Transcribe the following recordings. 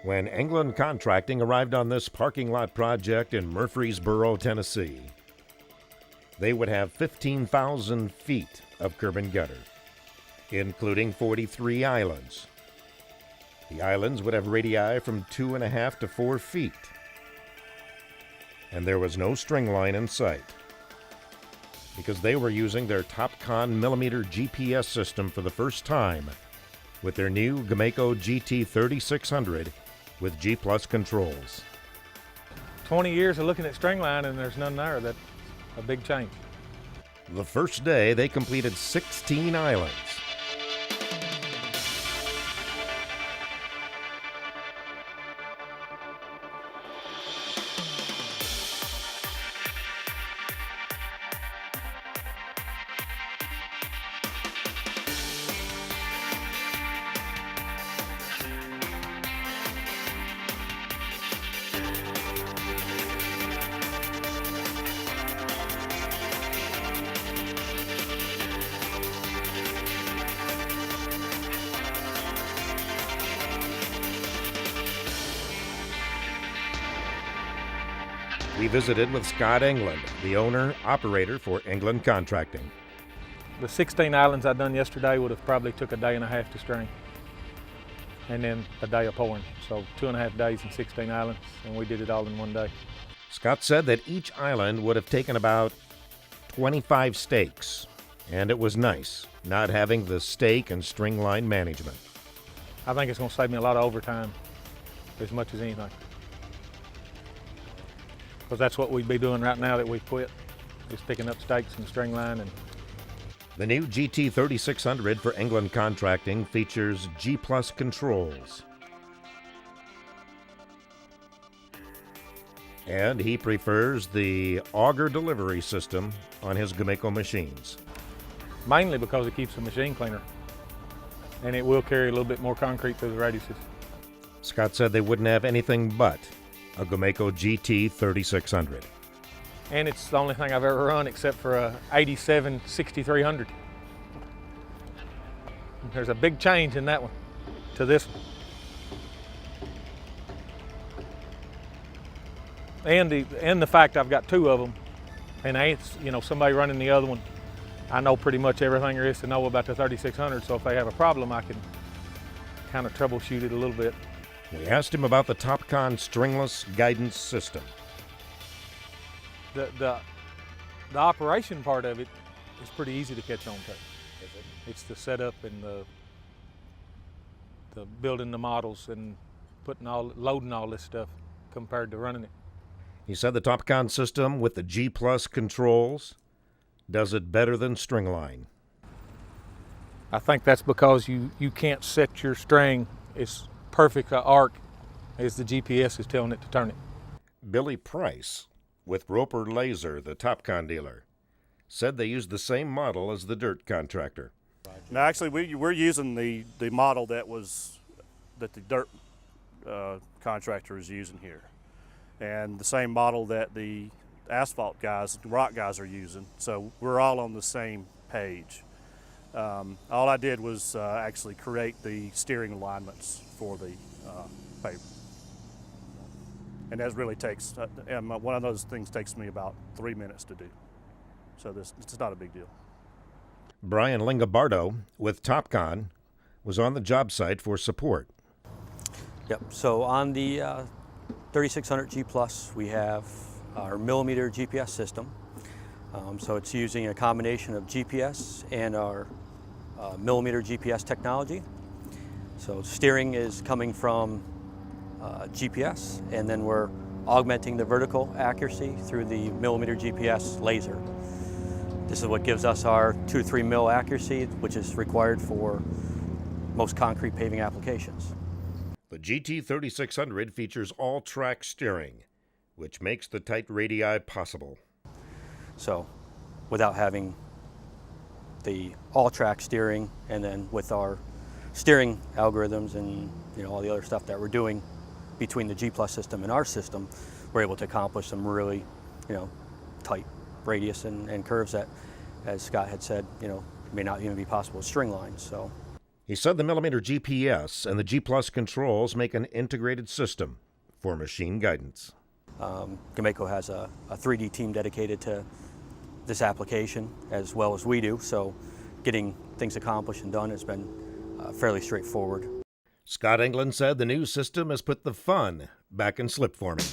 When England Contracting arrived on this parking lot project in Murfreesboro, Tennessee, they would have 15,000 feet of curb and gutter, including 43 islands. The islands would have radii from 2.5 to 4 feet, and there was no string line in sight because they were using their TopCon millimeter GPS system for the first time with their new GOMACO GT3600 with G+ controls. 20 years of looking at string line and there's none there. That's a big change. The first day, they completed 16 islands. We visited with Scott England, the owner-operator for England Contracting. The 16 islands I done yesterday would have probably took a day and a half to string, and then a day of pouring. So 2.5 days and 16 islands, and we did it all in one day. Scott said that each island would have taken about 25 stakes, and it was nice not having the stake and string line management. I think it's going to save me a lot of overtime, as much as anything. Because that's what we'd be doing right now that we quit, is picking up stakes and string line. And the new GT3600 for England Contracting features G+ controls. And he prefers the auger delivery system on his GOMACO machines. Mainly because it keeps the machine cleaner, and it will carry a little bit more concrete through the radiuses. Scott said they wouldn't have anything but a GOMACO GT3600. And it's the only thing I've ever run except for a 87 6300. There's a big change in that one to this one. And the fact I've got two of them, and somebody running the other one, I know pretty much everything there is to know about the 3600, so if they have a problem, I can kind of troubleshoot it a little bit. We asked him about the TopCon stringless guidance system. The operation part of it is pretty easy to catch on to. It's the setup and the building the models and loading all this stuff compared to running it. He said the TopCon system with the G+ controls does it better than string line. I think that's because you can't set your string as perfect an arc as the GPS is telling it to turn it. Billy Price with Roper Laser, the TopCon dealer, said they used the same model as the dirt contractor. No, actually we're using the model that the dirt contractor is using here, and the same model that the asphalt guys, the rock guys are using. So we're all on the same page. All I did was actually create the steering alignments for the paper. And that really takes, one of those things takes me about 3 minutes to do. So it's not a big deal. Brian Lingabardo with TopCon was on the job site for support. Yep, so on the 3600 G+, we have our millimeter GPS system. So it's using a combination of GPS and our millimeter GPS technology. So steering is coming from GPS, and then we're augmenting the vertical accuracy through the millimeter GPS laser. This is what gives us our 2 to 3 mil accuracy, which is required for most concrete paving applications. The GT3600 features all-track steering, which makes the tight radii possible. So without having the all-track steering, and then with our steering algorithms and all the other stuff that we're doing between the G+ system and our system, we're able to accomplish some really tight radius and curves that, as Scott had said, may not even be possible with string lines. So He said the millimeter GPS and the G Plus controls make an integrated system for machine guidance. GOMACO has a 3D team dedicated to this application as well as we do, so getting things accomplished and done has been fairly straightforward. Scott England said the new system has put the fun back in slip forming.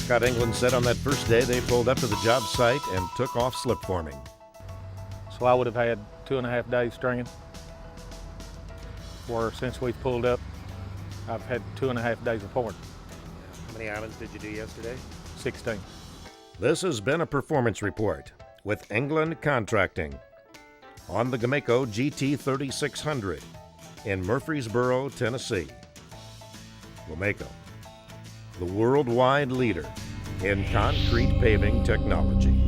Scott England said on that first day they pulled up to the job site and took off slip forming. So I would have had 2.5 days stringing, where since we've pulled up, I've had 2.5 days of pouring. How many islands did you do yesterday? 16. This has been a performance report with England Contracting on the GOMACO GT3600 in Murfreesboro, Tennessee. GOMACO, the worldwide leader in concrete paving technology.